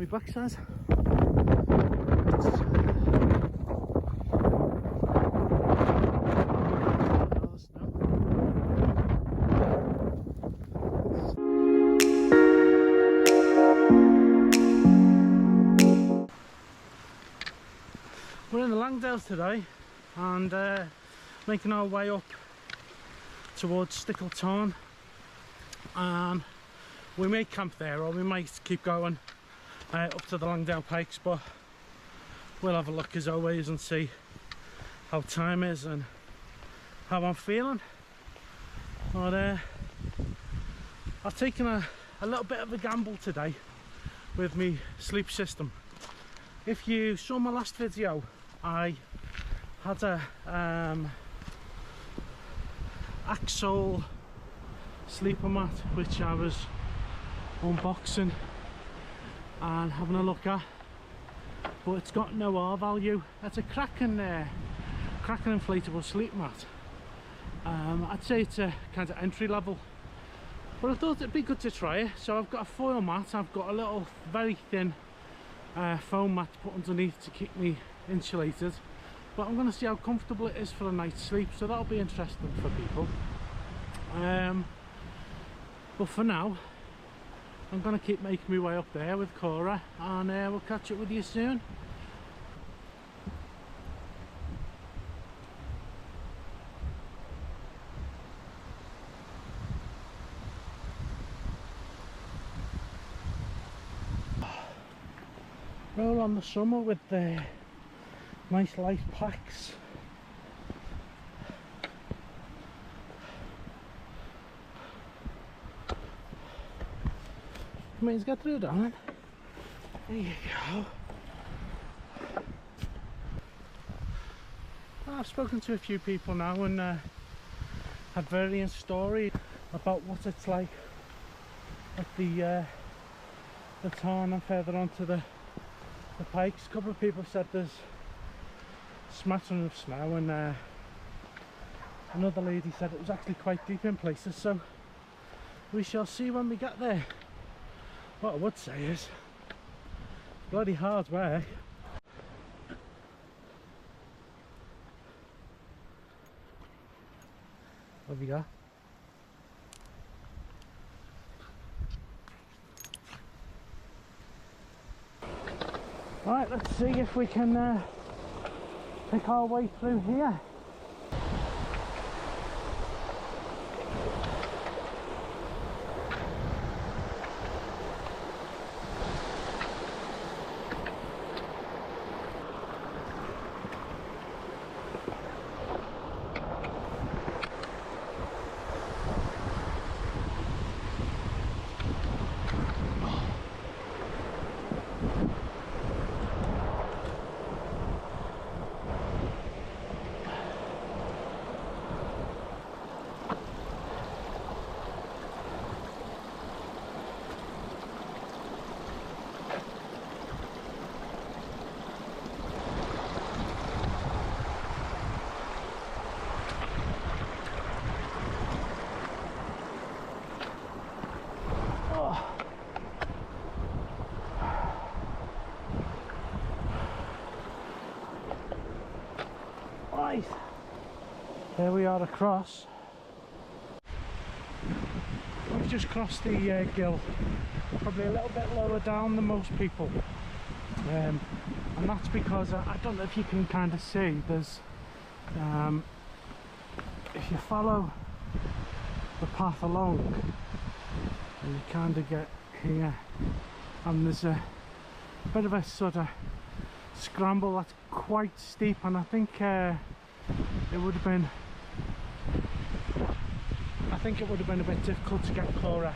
my backside. We're in the Langdale today and making our way up towards Stickle Tarn, and we may camp there or we might keep going up to the Langdale Pikes, but we'll have a look as always and see how time is and how I'm feeling. But I've taken a little bit of a gamble today with my sleep system. If you saw my last video, I had a Aksoul sleeper mat which I was unboxing and having a look at, but it's got no R value. It's a cracking inflatable sleep mat. I'd say it's a kind of entry level, but I thought it'd be good to try it. So I've got a foil mat, I've got a little very thin foam mat to put underneath to keep me insulated, but I'm going to see how comfortable it is for a night's sleep, so that'll be interesting for people. But for now I'm going to keep making my way up there with Cora, and we'll catch up with you soon. Roll on the summer with the nice light packs. Let's get through, darling. There you go. I've spoken to a few people now and had various stories about what it's like at the Tarn and further on to the Pikes. A couple of people said there's smattering of snow, and another lady said it was actually quite deep in places, so we shall see when we get there. What I would say is bloody hard work. What have you got? Right, let's see if we can pick our way through here. Right, there we are across. We've just crossed the gill, probably a little bit lower down than most people, and that's because I don't know if you can kind of see, there's if you follow the path along and you kind of get here, and there's a bit of a sort of scramble that's quite steep, and I think it would have been a bit difficult to get Cora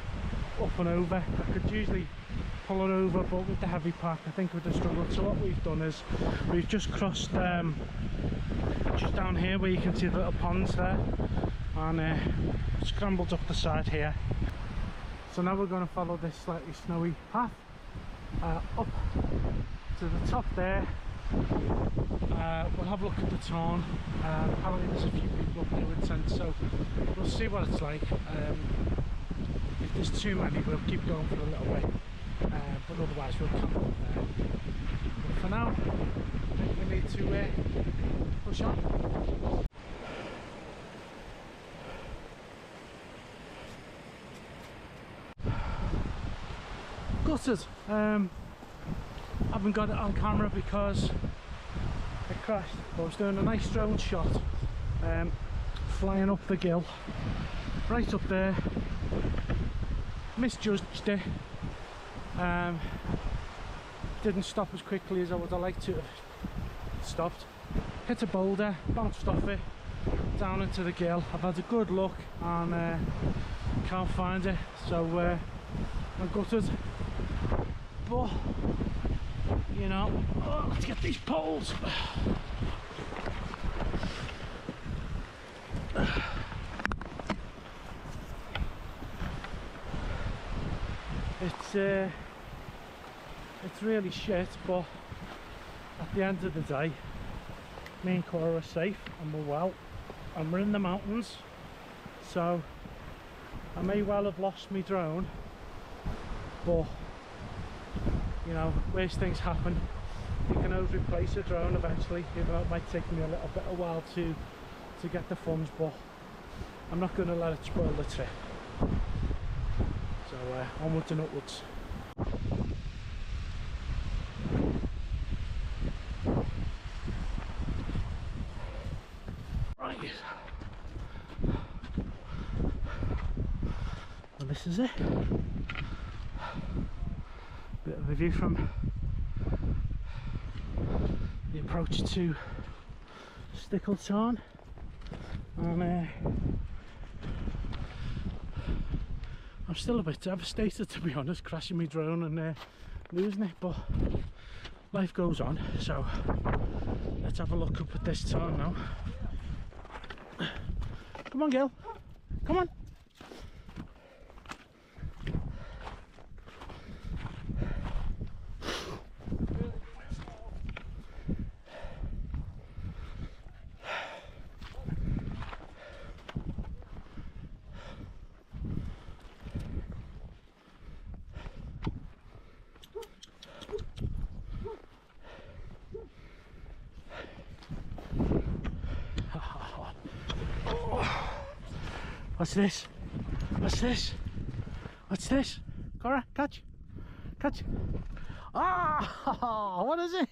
up and over. I could usually pull her over, but with the heavy pack I think we'd have struggled. So what we've done is we've just crossed just down here where you can see the little ponds there, and scrambled up the side here. So now we're going to follow this slightly snowy path up to the top there. We'll have a look at the Tarn. Apparently there's a few people up there with tents, so we'll see what it's like. If there's too many, we'll keep going for a little bit, but otherwise otherwise we'll camp up there. But for now, I think we need to push on. Gutted. Haven't got it on camera because it crashed. I was doing a nice drone shot, flying up the gill, right up there. Misjudged it. Didn't stop as quickly as I would have liked to have stopped. Hit a boulder, bounced off it, down into the gill. I've had a good look and can't find it, so I'm gutted. But you know, oh, let's get these poles. It's really shit, but at the end of the day, me and Cora are safe and we're well, and we're in the mountains, so I may well have lost my drone, but you know, worst things happen. You can always replace a drone eventually, even though it might take me a little bit of while to get the funds, but I'm not going to let it spoil the trip. So onwards and upwards. Right, well, this is it. Bit of a view from the approach to Stickle Tarn, and I'm still a bit devastated, to be honest, crashing my drone and losing it, but life goes on. So let's have a look up at this tarn now. Come on, girl, come on. What's this? What's this? What's this? Cora, catch! Catch! Ah! What is it?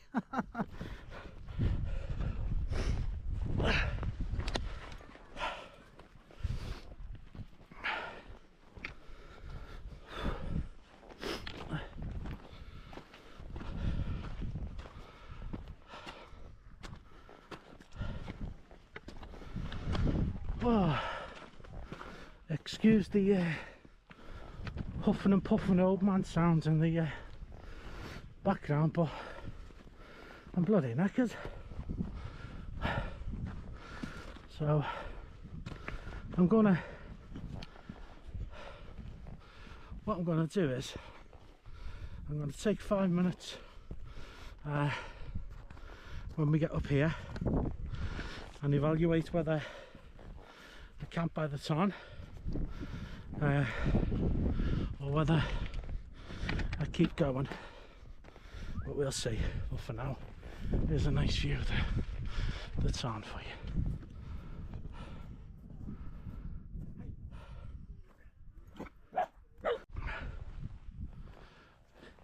Oh. Excuse the huffing and puffing old man sounds in the background, but I'm bloody knackered. So what I'm gonna do is I'm gonna take 5 minutes when we get up here and evaluate whether I camp by the tarn or whether I keep going, but we'll see. But for now, here's a nice view of the tarn for you.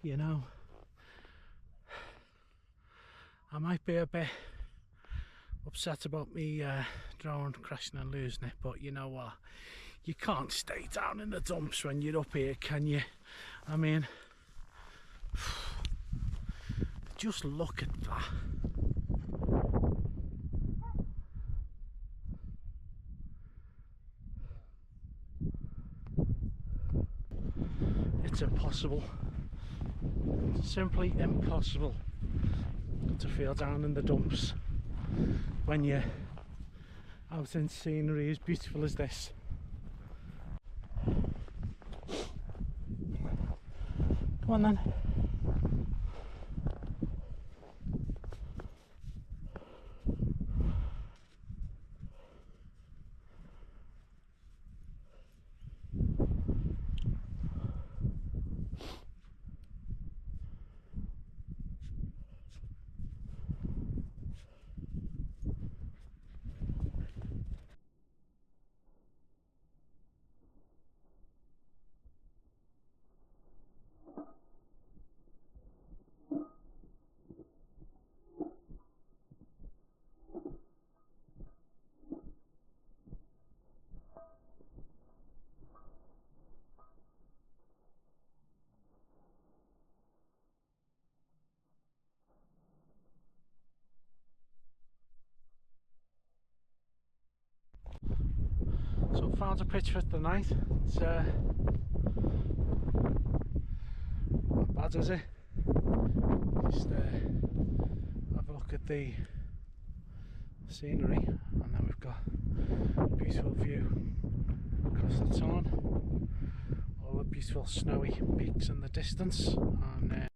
You know, I might be a bit upset about me drone crashing and losing it, but you know what, you can't stay down in the dumps when you're up here, can you? I mean, just look at that. It's impossible. It's simply impossible to feel down in the dumps when you're out in scenery as beautiful as this. Come on then. So found a pitch for tonight. It's not bad, is it? Just have a look at the scenery, and then we've got a beautiful view across the Tarn, all the beautiful snowy peaks in the distance, and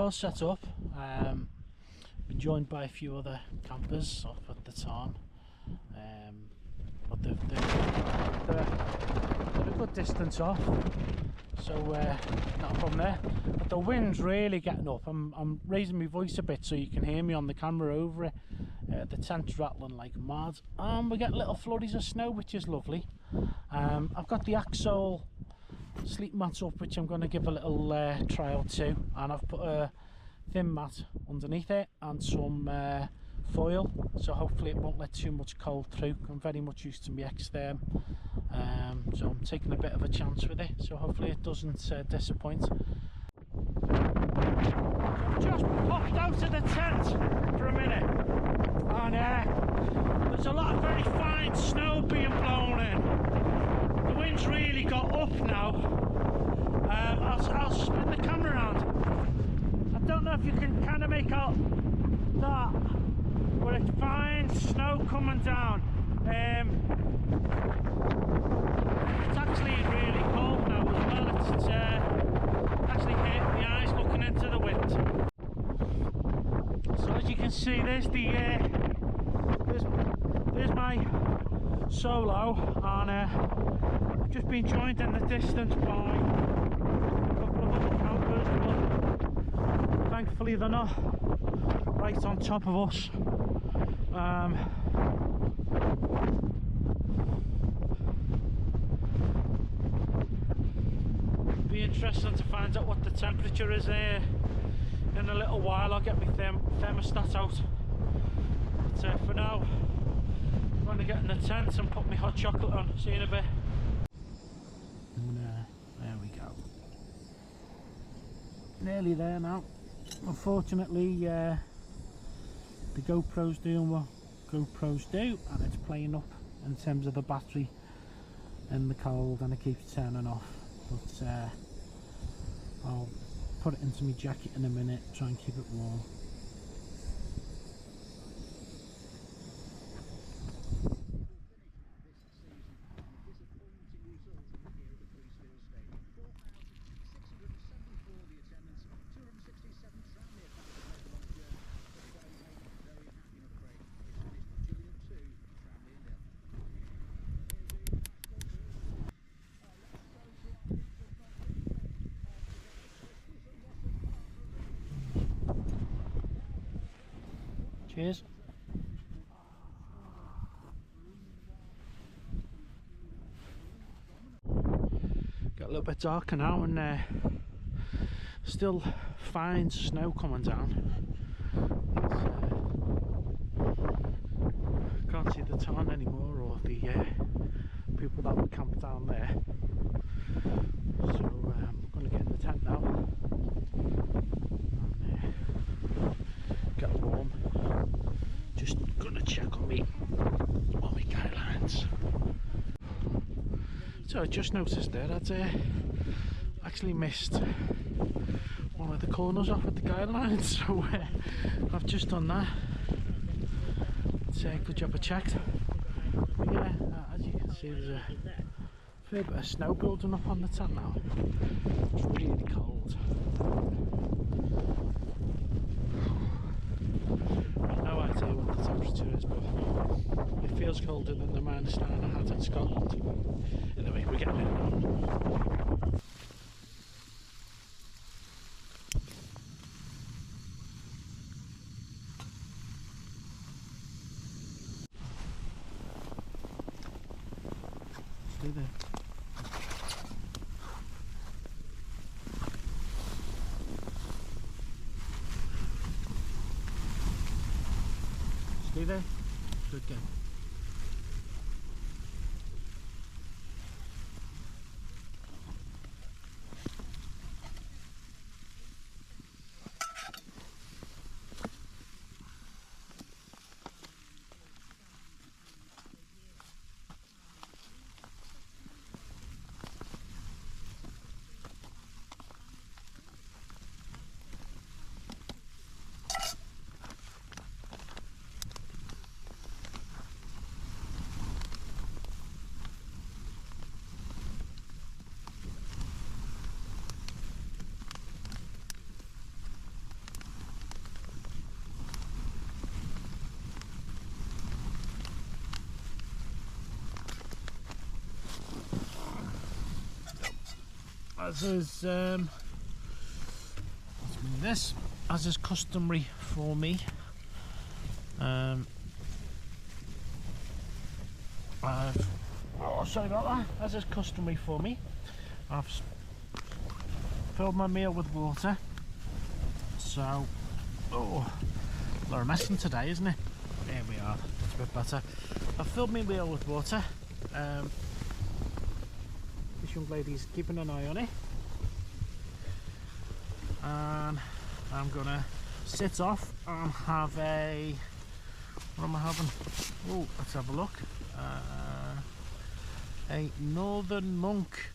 all set up. Been joined by a few other campers up at the Tarn, but they're a good distance off, so not a problem there. But the wind's really getting up. I'm raising my voice a bit so you can hear me on the camera over it. The tent's rattling like mad, and we get little flurries of snow, which is lovely. I've got the Aksoul sleep mats up, which I'm going to give a little trial to, and I've put a thin mat underneath it and some foil, so hopefully it won't let too much cold through. I'm very much used to my X-Therm, so I'm taking a bit of a chance with it, so hopefully it doesn't disappoint. I've just popped out of the tent for a minute, and there's a lot of very fine snow being blown in. The wind's really got up now. I'll spin the camera around. I don't know if you can kind of make out that, but it's fine snow coming down. It's actually really cold now as well. It's actually hurting the eyes looking into the wind. So as you can see, there's my Solo, and I've just been joined in the distance by a couple of other campers, but thankfully they're not right on top of us. It'll be interesting to find out what the temperature is in a little while. I'll get my thermostat out, but for now I'm going to get in the tent and put my hot chocolate on. See you in a bit. And there we go, nearly there now. Unfortunately the GoPro's doing what GoPros do, and it's playing up in terms of the battery in the cold, and it keeps turning off. But I'll put it into my jacket in a minute, try and keep it warm. Cheers. Got a little bit darker now, and still fine snow coming down. Can't see the Tarn anymore, or the people that were camped down there. So I'm going to get in the tent now and get warm. Just gonna check on me. Oh, So I just noticed there I'd actually missed one of the corners off at the guidelines, so I've just done that. It's a good job I checked. But yeah, as you can see, there's a fair bit of snow building up on the top now. It's really cold. I've no idea what the temperature is, but it feels colder than the -9 I had in Scotland. Anyway, we're getting there now. Stay there. Stay there. Good game. As is customary for me, as is customary for me, I've filled my meal with water. So, a lot of messing today, isn't it? There we are. It's a bit better. I've filled my meal with water. This young lady's keeping an eye on it, and I'm gonna sit off and have a, what am I having? Oh, let's have a look. A Northern Monk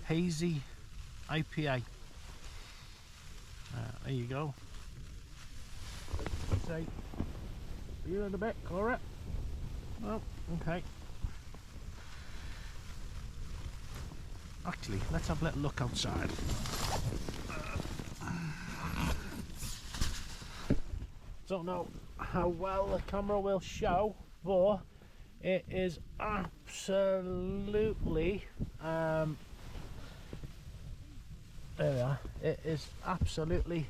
Hazy IPA. There you go. Say, are you in a bit, Cora? Oh, okay. Actually, let's have a little look outside. Don't know how well the camera will show, but it is absolutely there we are. It is absolutely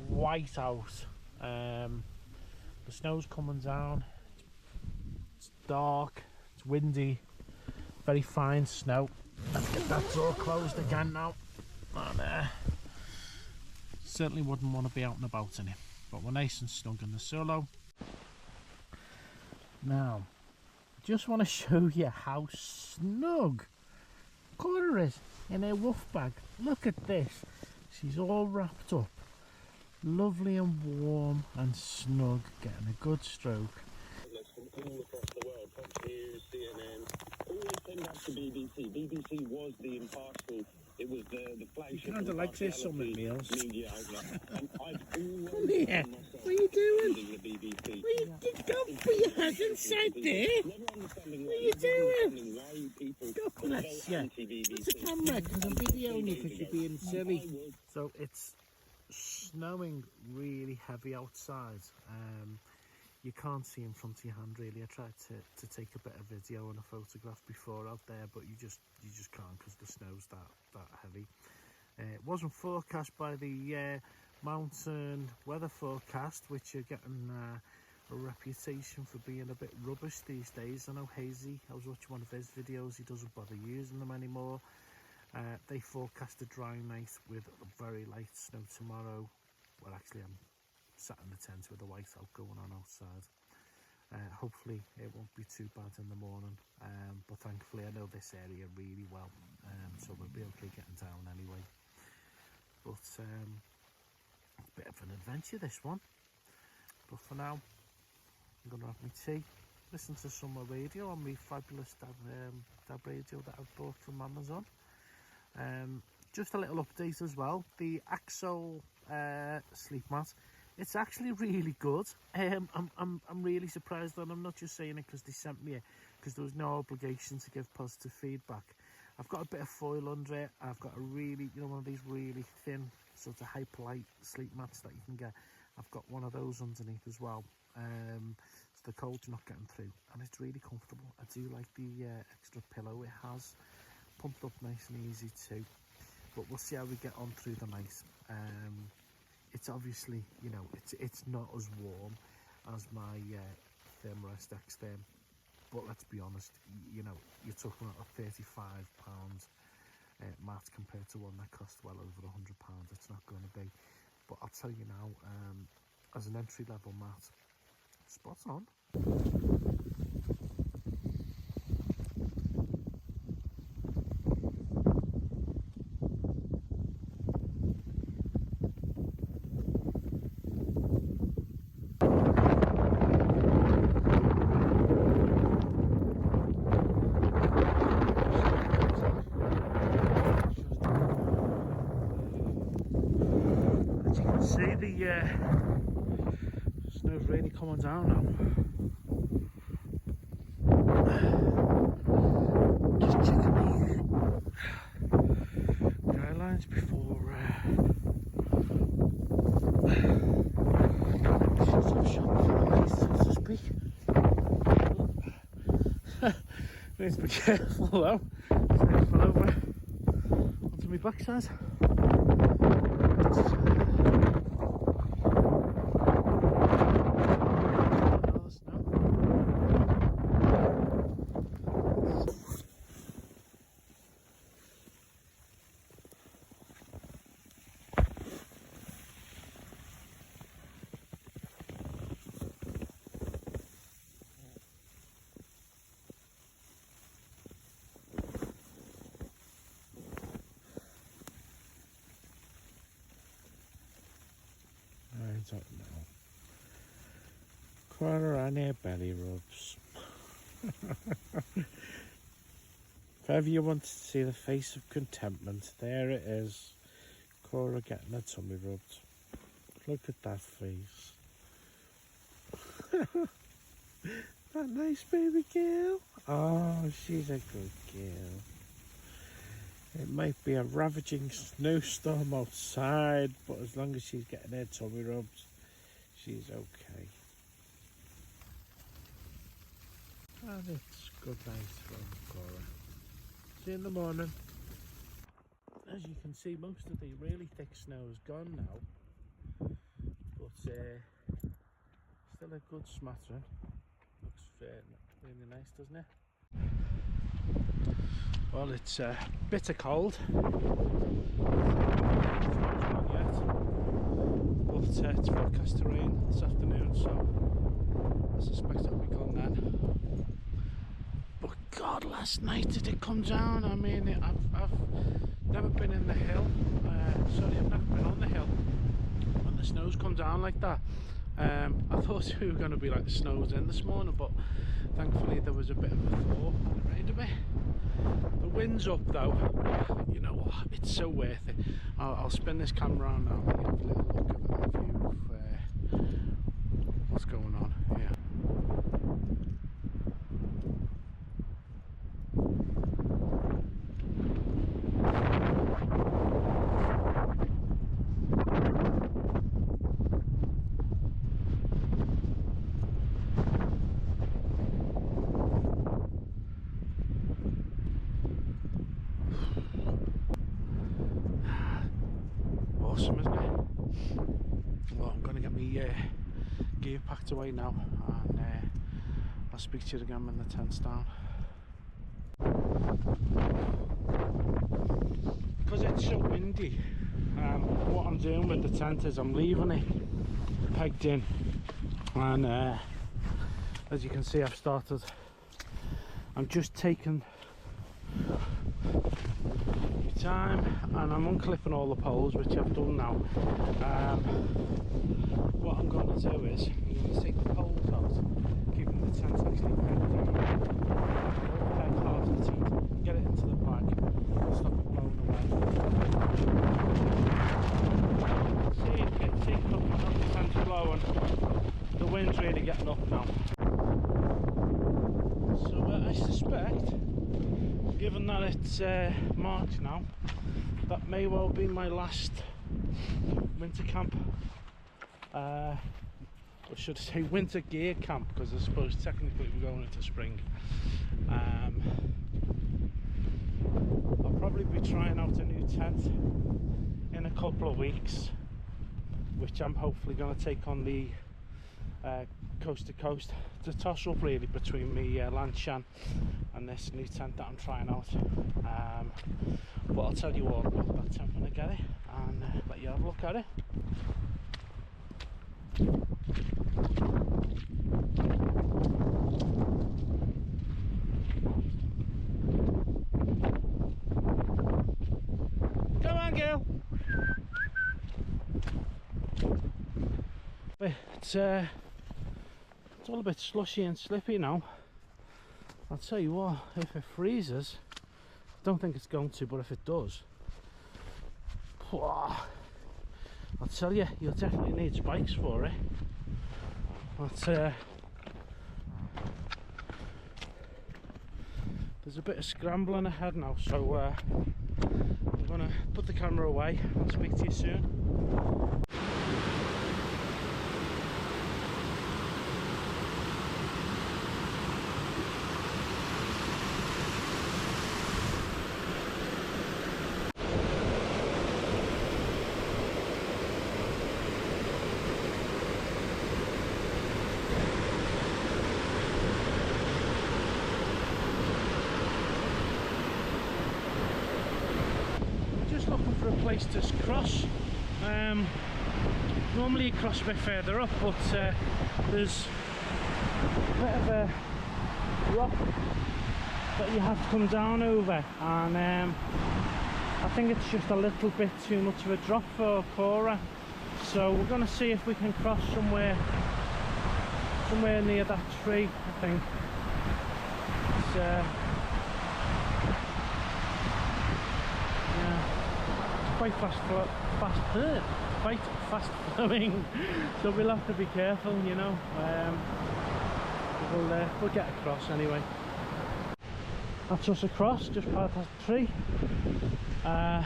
white out. The snow's coming down. It's dark. It's windy. Very fine snow. Let's get that door closed again now. And certainly wouldn't want to be out and about in it. But we're nice and snug in the Soulo. Now, just want to show you how snug Cora is in her woof bag. Look at this. She's all wrapped up. Lovely and warm and snug, getting a good stroke. From all across the world, Fox News, CNN, always send back to BBC. BBC was the impartial, it was the flagship. You kind of like this summit meals. Media outlet. And I've always Come here. What are you doing? the BBC. What are you don't put your head inside there. Never understanding What are you doing? why people God bless you. What's the camera? Because I'm videoing you because you're being silly. So it's snowing really heavy outside. You can't see in front of your hand really. I tried to take a bit of video and a photograph before out there, but you just can't because the snow's that heavy. It wasn't forecast by the mountain weather forecast, which are getting a reputation for being a bit rubbish these days. I know Hazy, I was watching one of his videos, he doesn't bother using them anymore. They forecast a dry night with very light snow tomorrow. Well, actually I'm sat in the tent with the whiteout going on outside. Hopefully it won't be too bad in the morning, but thankfully I know this area really well, so we'll be okay getting down anyway. But a bit of an adventure this one. But for now, I'm going to have my tea listen to summer radio on my fabulous dab radio that I've bought from Amazon. Just a little update as well. The Aksoul sleep mat. It's actually really good. I'm really surprised, and I'm not just saying it because they sent me it, because there was no obligation to give positive feedback. I've got a bit of foil under it. I've got a really, one of these really thin sort of hyperlight sleep mats that you can get. I've got one of those underneath as well, so the cold's not getting through, and it's really comfortable. I do like the extra pillow it has, pumped up nice and easy too. But we'll see how we get on through the night. It's obviously, it's not as warm as my Thermarest X-Therm, but let's be honest, you're talking about a £35 mat compared to one that costs well over £100. It's not going to be. But I'll tell you now, as an entry-level mat, spot on. Snow's really coming down now. Just checking the guidelines before so to speak. Need to be careful though. Snow's fell over onto my backside. I don't know. Cora on her belly rubs. If ever you want to see the face of contentment, there it is. Cora getting her tummy rubbed. Look at that face. That nice baby girl. Oh, she's a good girl. It might be a ravaging snowstorm outside, but as long as she's getting her tummy rubbed, she's okay. And it's good night from Cora. See you in the morning. As you can see, most of the really thick snow is gone now, but still a good smattering. Looks really nice, doesn't it? Well, it's bitter cold. It's not yet, but it's forecast to rain this afternoon, so I suspect it'll be gone then. But God, last night did it come down? I mean, I've never been in the hill. Sorry, I've never been on the hill when the snow's come down like that. I thought we were going to be like the snow's in this morning, but thankfully there was a bit of a thaw and it rained a bit. The wind's up though. You know what? It's so worth it. I'll spin this camera around now and give a little look at the view of what's going on here. Awesome, isn't it? Well, I'm going to get my gear packed away now, and I'll speak to you again when the tent's down. Because it's so windy, what I'm doing with the tent is I'm leaving it pegged in, and as you can see, I'm just taking time and I'm unclipping all the poles, which I've done now. What I'm going to do is I'm going to take the poles out, keeping the the tent's actually pegged down. All pegged hard and tight. Get it into the bag, stop it blowing away. See, look how the tent's blowing. The wind's really getting up now. So I suspect, given that it's March now, that may well be my last winter camp. Or should I say winter gear camp, because I suppose technically we're going into spring. I'll probably be trying out a new tent in a couple of weeks, which I'm hopefully going to take on the coast to coast to toss up really between me Lanshan and this new tent that I'm trying out. But I'll tell you all about that tent when I get it and let you have a look at it. Come on, girl. But it's all a bit slushy and slippy now. I'll tell you what, if it freezes, I don't think it's going to, but if it does, I'll tell you, you'll definitely need spikes for it. But there's a bit of scrambling ahead now, so I'm gonna put the camera away. I'll speak to you soon. For a place to cross. Normally you cross a bit further up, but there's a bit of a rock that you have to come down over, and I think it's just a little bit too much of a drop for Cora, so we're going to see if we can cross somewhere near that tree. I think it's quite fast flowing, so we'll have to be careful, you know. We'll get across anyway. That's us across, just past that tree. I'm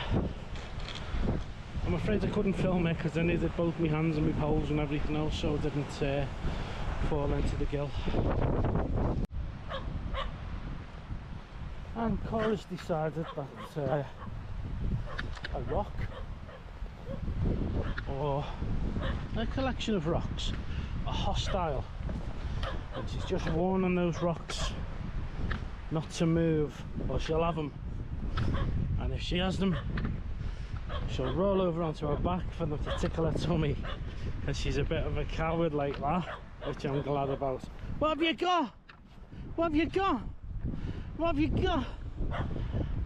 afraid I couldn't film it because I needed both my hands and my poles and everything else, so I didn't fall into the gill. And Cora's decided that a rock or a collection of rocks are hostile, and she's just warning those rocks not to move or she'll have them, and if she has them she'll roll over onto her back for them to tickle her tummy, because she's a bit of a coward like that, which I'm glad about. What have you got? What have you got? What have you got?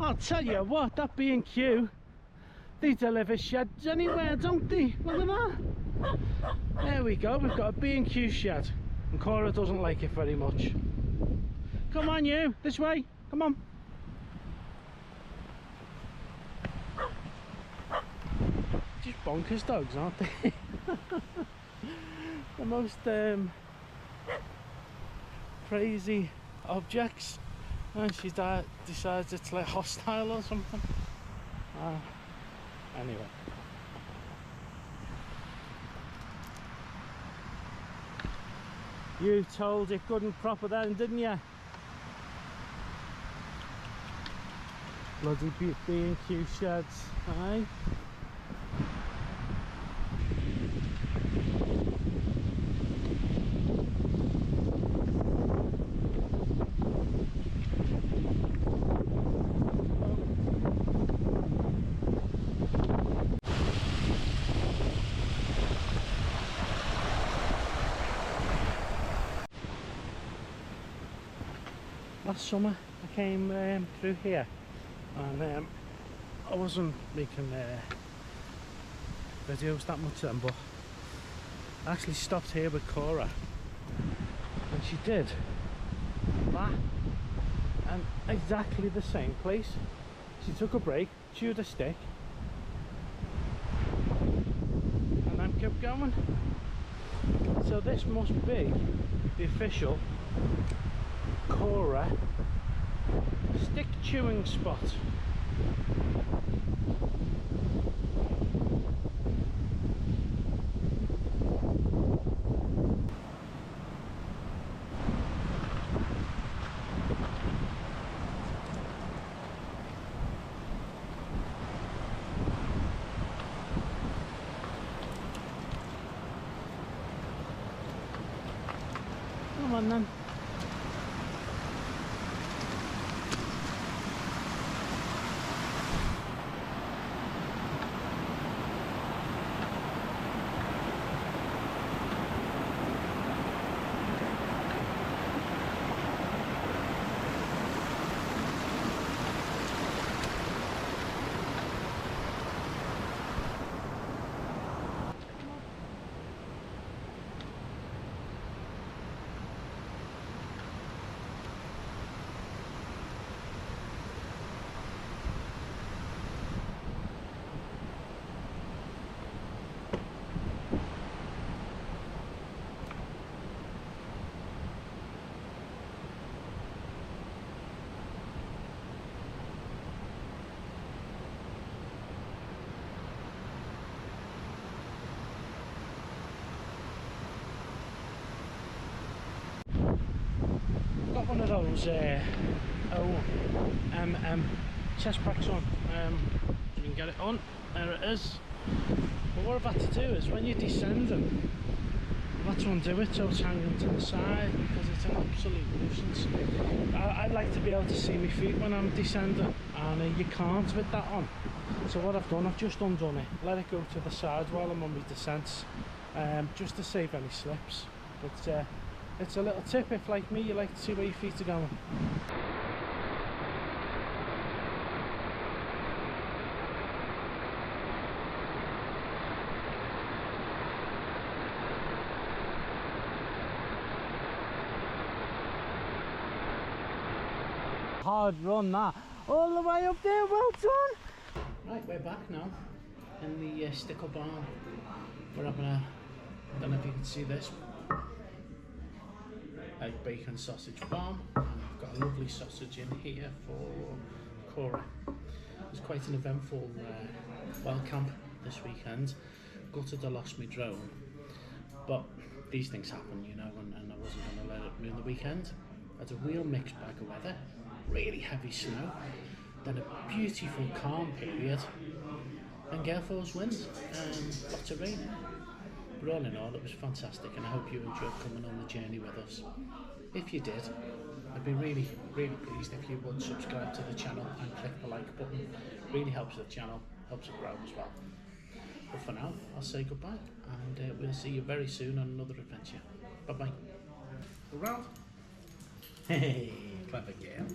I'll tell you what, that B&Q, they deliver sheds anywhere, don't they? Look at that. There we go, we've got a B&Q shed, and Cora doesn't like it very much. Come on you, this way, come on. Just bonkers dogs, aren't they? The most crazy objects, and she decides it's like hostile or something. Anyway, you told it couldn't crop it then, didn't you? Bloody B&Q sheds, aye? Last summer I came through here, and I wasn't making videos that much then, but I actually stopped here with Cora, and and she did that, and exactly the same place. She took a break, chewed a stick, and then kept going. So this must be the official Cora stick chewing spot. Come on then. Got one of those OMM chest packs on. You can get it on. There it is. But what I've had to do is when you're descending, I've had to undo it so it's hanging to the side because it's an absolute nuisance. I like to be able to see my feet when I'm descending, and you can't with that on. So what I've done, I've just undone it, let it go to the side while I'm on my descents, just to save any slips. But it's a little tip if, like me, you like to see where your feet are going. Hard run that, all the way up there, well done! Right, we're back now in the Stickle Tarn. We're having a, I don't know if you can see this, a bacon sausage farm. I've got a lovely sausage in here for Cora. It was quite an eventful wild camp this weekend. Gutted I lost my drone, but these things happen, you know, and I wasn't going to let it ruin the weekend. I had a real mixed bag of weather, really heavy snow, then a beautiful calm period, and gale force winds, lots of rain. But all in all, it was fantastic, and I hope you enjoyed coming on the journey with us. If you did, I'd be really, really pleased if you would subscribe to the channel and click the like button. It really helps the channel, helps it grow as well. But for now, I'll say goodbye, and we'll see you very soon on another adventure. Bye bye. Around. Hey, clever girl.